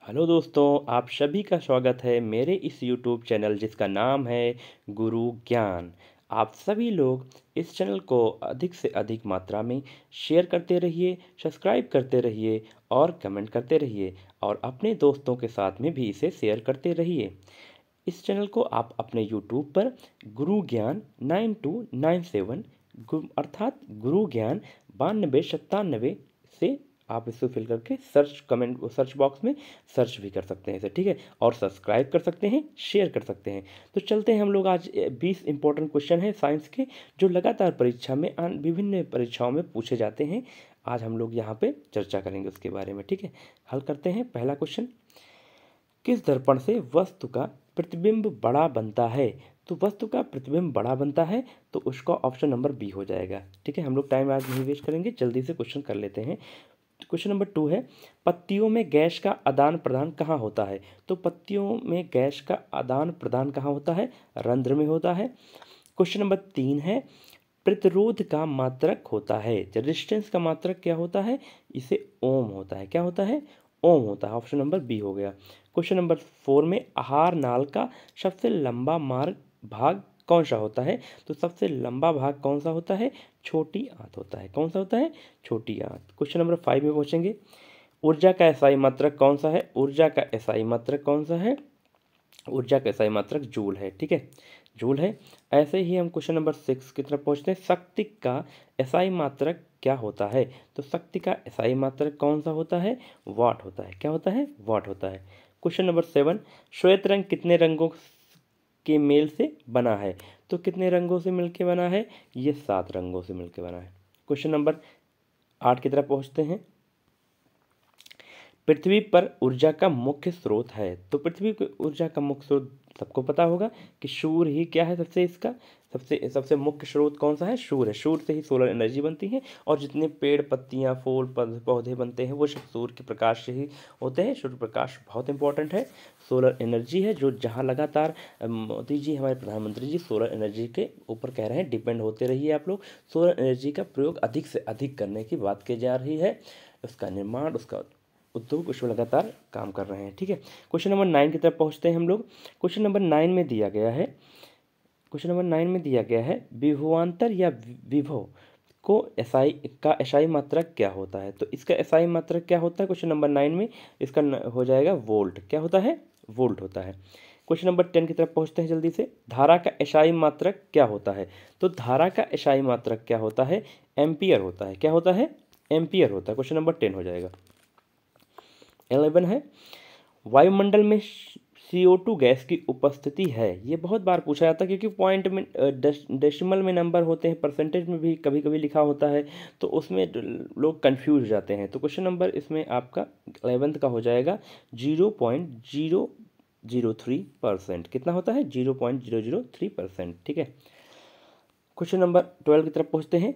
Hello दोस्तों, आप सभी का स्वागत है मेरे इस यूट्यूब चैनल जिसका नाम है गुरु ज्ञान। आप सभी लोग इस चैनल को अधिक से अधिक मात्रा में शेयर करते रहिए, सब्सक्राइब करते रहिए और कमेंट करते रहिए और अपने दोस्तों के साथ में भी इसे शेयर करते रहिए। इस चैनल को आप अपने यूट्यूब पर गुरु ज्ञान 9297 अर्थात गुरु ज्ञान 9297 से आप इसको फिल करके सर्च बॉक्स में सर्च भी कर सकते हैं इसे, ठीक है। और सब्सक्राइब कर सकते हैं, शेयर कर सकते हैं। तो चलते हैं हम लोग आज 20 इंपॉर्टेंट क्वेश्चन हैं साइंस के जो लगातार परीक्षा में विभिन्न परीक्षाओं में पूछे जाते हैं। आज हम लोग यहाँ पे चर्चा करेंगे उसके बारे में, ठीक है। हल करते हैं। पहला क्वेश्चन, किस दर्पण से वस्तु का प्रतिबिंब बड़ा बनता है? तो वस्तु का प्रतिबिंब बड़ा बनता है तो उसका ऑप्शन नंबर बी हो जाएगा, ठीक है। हम लोग टाइम आज नहीं वेस्ट करेंगे, जल्दी से क्वेश्चन कर लेते हैं। क्वेश्चन नंबर 2 है, पत्तियों में गैस का आदान प्रदान कहाँ होता है? तो पत्तियों में गैस का आदान प्रदान कहाँ होता है? रंध्र में होता है। क्वेश्चन नंबर 3 है, प्रतिरोध का मात्रक होता है, रेजिस्टेंस का मात्रक क्या होता है? इसे ओम होता है। क्या होता है? ओम होता है। ऑप्शन नंबर बी हो गया। क्वेश्चन नंबर 4 में आहार नाल का सबसे लंबा मार्ग भाग कौन सा होता है? तो सबसे लंबा भाग कौन सा होता है? छोटी आंत होता है। कौन सा होता है? छोटी आंत। क्वेश्चन नंबर 5 में पहुंचेंगे, ऊर्जा का एसआई मात्रक कौन सा है? ऊर्जा का एसआई मात्रक कौन सा है? ऊर्जा का एसआई मात्रक जूल है, ठीक है, जूल है। ऐसे ही हम क्वेश्चन नंबर 6 की तरफ पहुंचते हैं, शक्ति का एसआई मात्रक क्या होता है? तो शक्ति का एसआई मात्रक कौन सा होता है? वाट होता है। क्या होता है? वाट होता है। क्वेश्चन नंबर 7, श्वेत रंग कितने रंगों के मेल से बना है? तो कितने रंगों से मिलकर बना है? ये 7 रंगों से मिलकर बना है। क्वेश्चन नंबर 8 की तरफ पहुंचते हैं, पृथ्वी पर ऊर्जा का मुख्य स्रोत है। तो पृथ्वी की ऊर्जा का मुख्य स्रोत सबको पता होगा कि सूर्य ही क्या है, सबसे इसका सबसे सबसे मुख्य स्रोत कौन सा है? सूर्य है। सूर्य से ही सोलर एनर्जी बनती है और जितने पेड़ पत्तियां फूल पौधे बनते हैं वो सब सूर्य के प्रकाश से ही होते हैं। सूर्य प्रकाश बहुत इंपॉर्टेंट है। सोलर एनर्जी है जो जहाँ लगातार मोदी जी हमारे प्रधानमंत्री जी सोलर एनर्जी के ऊपर कह रहे हैं डिपेंड होते रहिए आप लोग। सोलर एनर्जी का प्रयोग अधिक से अधिक करने की बात की जा रही है। उसका निर्माण, उसका उद्योग उस पर लगातार काम कर रहे हैं, ठीक है। क्वेश्चन नंबर 9 की तरफ पहुंचते हैं हम लोग। क्वेश्चन नंबर 9 में दिया गया है, क्वेश्चन नंबर 9 में दिया गया है, विभवांतर या विभव को एसआई का एसआई मात्रक क्या होता है? तो इसका एसआई मात्रक क्या होता है? क्वेश्चन नंबर 9 में इसका हो जाएगा वोल्ट। क्या होता है? वोल्ट होता है। क्वेश्चन नंबर 10 की तरफ पहुंचते हैं जल्दी से, धारा का एसआई मात्रक क्या होता है? तो धारा का एसआई मात्रक क्या होता है? एम्पियर होता है। क्या होता है? एम्पियर होता है। क्वेश्चन नंबर 10 हो जाएगा। 11 है, वायुमंडल में CO2 गैस की उपस्थिति है। ये बहुत बार पूछा जाता है क्योंकि पॉइंट में डेसिमल में नंबर होते हैं, परसेंटेज में भी कभी कभी लिखा होता है तो उसमें लोग कंफ्यूज हो जाते हैं। तो क्वेश्चन नंबर इसमें आपका 11th का हो जाएगा 0.003%। कितना होता है? 0.003%, ठीक है। क्वेश्चन नंबर 12 की तरफ पहुँचते हैं,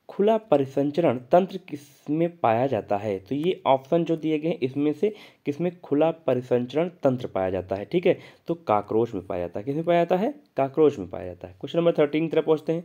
खुला परिसंचरण तंत्र किसमें पाया जाता है? तो ये ऑप्शन जो दिए गए हैं इसमें से किसमें खुला परिसंचरण तंत्र पाया जाता है? ठीक है, तो काकरोच में पाया जाता है। किसमें पाया जाता है? काकरोच में पाया जाता है। क्वेश्चन नंबर 13 की तरफ पहुंचते हैं।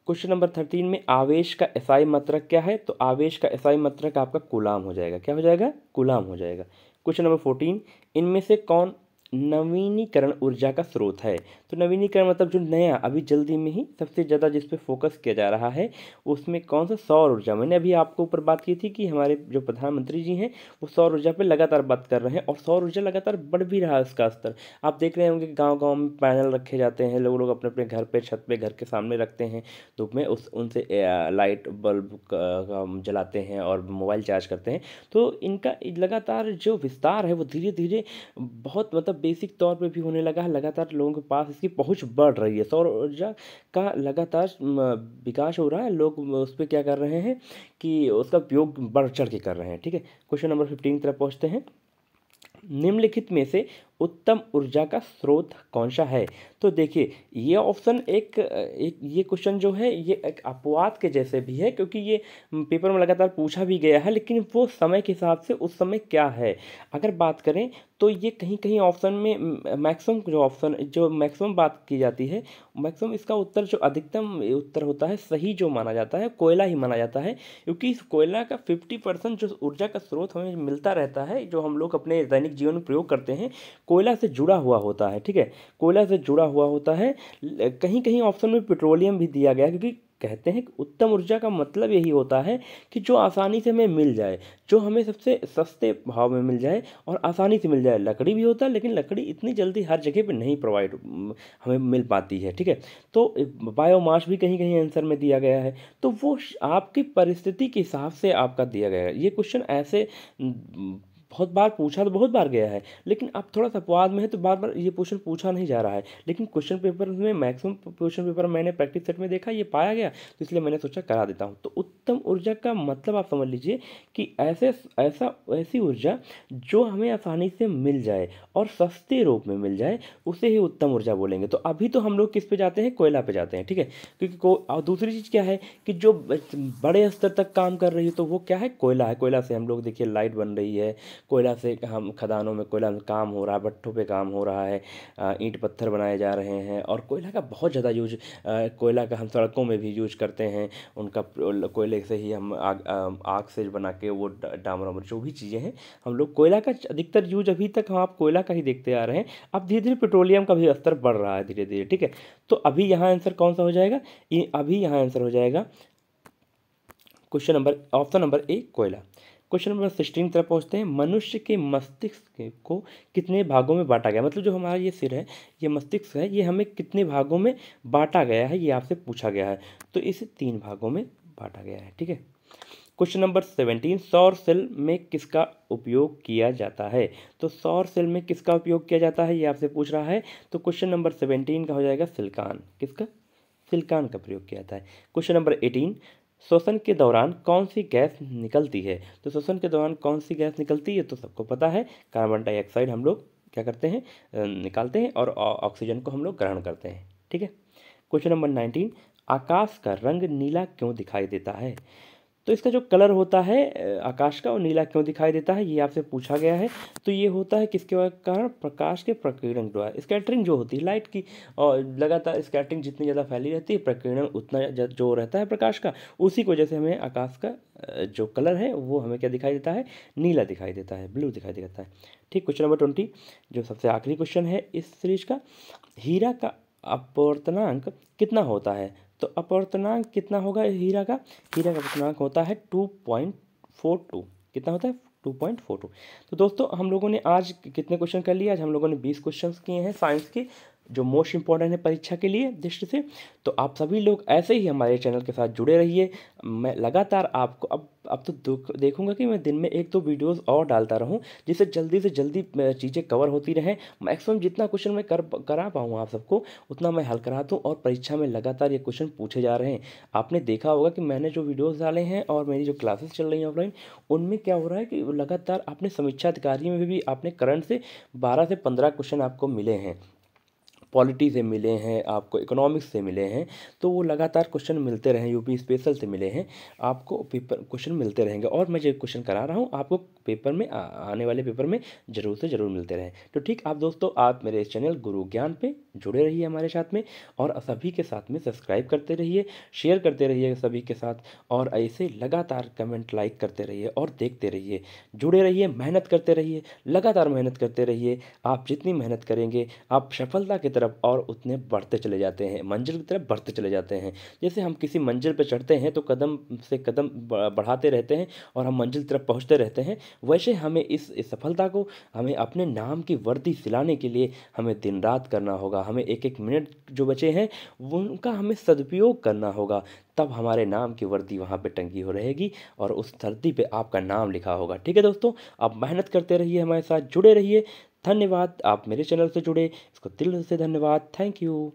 क्वेश्चन नंबर 13 में आवेश का एसआई मात्रक क्या है? तो आवेश का एसआई मात्रक आपका कूलाम हो जाएगा। क्या हो जाएगा? कूलाम हो जाएगा। क्वेश्चन नंबर 14, इनमें से कौन नवीनीकरण ऊर्जा का स्रोत है? तो नवीनीकरण मतलब जो नया अभी जल्दी में ही सबसे ज़्यादा जिस पे फोकस किया जा रहा है उसमें कौन सा? सौर ऊर्जा। मैंने अभी आपको ऊपर बात की थी कि हमारे जो प्रधानमंत्री जी हैं वो सौर ऊर्जा पे लगातार बात कर रहे हैं और सौर ऊर्जा लगातार बढ़ भी रहा है उसका स्तर। आप देख रहे होंगे गाँव गाँव में पैनल रखे जाते हैं, लोग लोग अपने अपने घर पे छत पे घर के सामने रखते हैं, धूप में उनसे लाइट बल्ब जलाते हैं और मोबाइल चार्ज करते हैं। तो इनका लगातार जो विस्तार है वो धीरे धीरे बहुत मतलब बेसिक तौर पे भी होने लगा है। लगातार लोगों के पास इसकी पहुंच बढ़ रही है। सौर ऊर्जा का लगातार विकास हो रहा है। लोग उस पर क्या कर रहे हैं कि उसका उपयोग बढ़ चढ़ के कर रहे हैं, ठीक है। क्वेश्चन नंबर 15 की तरफ पहुंचते हैं। निम्नलिखित में से उत्तम ऊर्जा का स्रोत कौन सा है? तो देखिए, ये ऑप्शन ये क्वेश्चन जो है ये एक अपवाद के जैसे भी है, क्योंकि ये पेपर में लगातार पूछा भी गया है, लेकिन वो समय के हिसाब से उस समय क्या है अगर बात करें तो ये कहीं कहीं ऑप्शन में मैक्सिमम जो मैक्सिमम बात की जाती है, मैक्सिमम इसका उत्तर जो अधिकतम उत्तर होता है सही जो माना जाता है कोयला ही माना जाता है, क्योंकि इस कोयला का 50% जो ऊर्जा का स्रोत हमें मिलता रहता है, जो हम लोग अपने दैनिक जीवन में प्रयोग करते हैं, कोयला से जुड़ा हुआ होता है। ठीक है, कोयला से जुड़ा हुआ होता है। कहीं कहीं ऑप्शन में पेट्रोलियम भी दिया गया है, क्योंकि कहते हैं कि उत्तम ऊर्जा का मतलब यही होता है कि जो आसानी से हमें मिल जाए, जो हमें सबसे सस्ते भाव में मिल जाए और आसानी से मिल जाए। लकड़ी भी होता है, लेकिन लकड़ी इतनी जल्दी हर जगह पे नहीं हमें मिल पाती है। ठीक है, तो बायोमास भी कहीं कहीं आंसर में दिया गया है। तो वो आपकी परिस्थिति के हिसाब से आपका दिया गया है। ये क्वेश्चन ऐसे बहुत बार पूछा तो बहुत बार गया है, लेकिन अब थोड़ा सा अपवाद में है तो बार बार ये क्वेश्चन पूछा नहीं जा रहा है। लेकिन क्वेश्चन पेपर में मैक्सिमम क्वेश्चन पेपर मैंने प्रैक्टिस सेट में देखा, ये पाया गया, तो इसलिए मैंने सोचा करा देता हूँ। तो उत्तम ऊर्जा का मतलब आप समझ लीजिए कि ऐसी ऊर्जा जो हमें आसानी से मिल जाए और सस्ते रूप में मिल जाए, उसे ही उत्तम ऊर्जा बोलेंगे। तो अभी तो हम लोग किस पे जाते हैं? कोयला पे जाते हैं। ठीक है, क्योंकि और दूसरी चीज़ क्या है कि जो बड़े स्तर तक काम कर रही है तो वो क्या है? कोयला है। कोयला से हम लोग देखिए लाइट बन रही है, कोयला से हम खदानों में कोयला में काम हो रहा है, भट्ठों पे काम हो रहा है, ईंट पत्थर बनाए जा रहे हैं। और कोयला का बहुत ज़्यादा यूज, कोयला का हम सड़कों में भी यूज करते हैं। उनका कोयले से ही हम आग से बना के वो डामर वामर जो भी चीज़ें हैं, हम लोग कोयला का अधिकतर यूज अभी तक हम आप कोयला का ही देखते आ रहे हैं। अब धीरे धीरे पेट्रोलियम का भी स्तर बढ़ रहा है धीरे धीरे। ठीक है, तो अभी यहाँ आंसर कौन सा हो जाएगा? अभी यहाँ आंसर हो जाएगा ऑप्शन नंबर ए, कोयला। क्वेश्चन नंबर 16 की तरफ पहुँचते हैं। मनुष्य के मस्तिष्क को कितने भागों में बांटा गया? मतलब जो हमारा ये सिर है, ये मस्तिष्क है, ये हमें कितने भागों में बांटा गया है, ये आपसे पूछा गया है। तो इसे 3 भागों में बांटा गया है। ठीक है, क्वेश्चन नंबर 17, सौर सेल में किसका उपयोग किया जाता है? तो सौर सेल में किसका उपयोग किया जाता है, ये आपसे पूछ रहा है। तो क्वेश्चन नंबर 17 का हो जाएगा सिलिकॉन। किसका? सिलिकॉन का प्रयोग किया जाता है। क्वेश्चन नंबर 18, श्वसन के दौरान कौन सी गैस निकलती है? तो श्वसन के दौरान कौन सी गैस निकलती है? तो सबको पता है, कार्बन डाइऑक्साइड हम लोग क्या करते हैं? निकालते हैं, और ऑक्सीजन को हम लोग ग्रहण करते हैं। ठीक है, क्वेश्चन नंबर 19, आकाश का रंग नीला क्यों दिखाई देता है? तो इसका जो कलर होता है आकाश का, और नीला क्यों दिखाई देता है, ये आपसे पूछा गया है। तो ये होता है किसके कारण? प्रकाश के प्रकीर्णन द्वारा, स्कैटरिंग जो होती है लाइट की, और लगातार स्कैटरिंग जितनी ज़्यादा फैली रहती है, प्रकीर्णन उतना जो रहता है प्रकाश का, उसी की वजह से हमें आकाश का जो कलर है वो हमें क्या दिखाई देता है? नीला दिखाई देता है, ब्लू दिखाई देता है। ठीक, क्वेश्चन नंबर 20 जो सबसे आखिरी क्वेश्चन है इस सीरीज का, हीरा का अपवर्तनांक कितना होता है? तो अपवर्तनांक कितना होगा हीरा का? हीरा का अपवर्तनांक होता है 2.42। कितना होता है? 2.42। तो दोस्तों हम लोगों ने आज कितने क्वेश्चन कर लिए? आज हम लोगों ने 20 क्वेश्चन किए हैं साइंस के, जो मोस्ट इंपॉर्टेंट है परीक्षा के लिए दृष्टि से। तो आप सभी लोग ऐसे ही हमारे चैनल के साथ जुड़े रहिए। मैं लगातार आपको अब तो देखूंगा कि मैं दिन में 1-2 वीडियोस और डालता रहूं, जिससे जल्दी से जल्दी चीज़ें कवर होती रहें। मैक्सिमम जितना क्वेश्चन मैं करा पाऊँ आप सबको, उतना मैं हल करा दूँ। और परीक्षा में लगातार ये क्वेश्चन पूछे जा रहे हैं। आपने देखा होगा कि मैंने जो वीडियोज़ डाले हैं और मेरी जो क्लासेस चल रही हैं ऑफलाइन, उनमें क्या हो रहा है कि लगातार आपने समीक्षा अधिकारी में भी आपने करंट से 12 से 15 क्वेश्चन आपको मिले हैं, पॉलिटी से मिले हैं, आपको इकोनॉमिक्स से मिले हैं। तो वो लगातार क्वेश्चन मिलते रहे, यूपी स्पेशल से मिले हैं, आपको पेपर क्वेश्चन मिलते रहेंगे। और मैं जो क्वेश्चन करा रहा हूँ आपको पेपर में आने वाले पेपर में ज़रूर से ज़रूर मिलते रहें। तो ठीक, आप दोस्तों आप मेरे इस चैनल गुरु ज्ञान पे जुड़े रहिए हमारे साथ में, और सभी के साथ में सब्सक्राइब करते रहिए, शेयर करते रहिए सभी के साथ, और ऐसे लगातार कमेंट लाइक करते रहिए और देखते रहिए, जुड़े रहिए, मेहनत करते रहिए, लगातार मेहनत करते रहिए। आप जितनी मेहनत करेंगे आप सफलता की तरफ और उतने बढ़ते चले जाते हैं, मंजिल की तरफ बढ़ते चले जाते हैं। जैसे हम किसी मंजिल पर चढ़ते हैं तो कदम से कदम बढ़ाते रहते हैं और हम मंजिल की तरफ पहुंचते रहते हैं, वैसे हमें इस सफलता को, हमें अपने नाम की वर्दी सिलाने के लिए हमें दिन रात करना होगा। हमें एक एक मिनट जो बचे हैं उनका हमें सदुपयोग करना होगा, तब हमारे नाम की वर्दी वहाँ पे टंगी हो रहेगी और उस धरती पे आपका नाम लिखा होगा। ठीक है दोस्तों, आप मेहनत करते रहिए, हमारे साथ जुड़े रहिए। धन्यवाद, आप मेरे चैनल से जुड़े, इसको दिल से धन्यवाद। Thank you.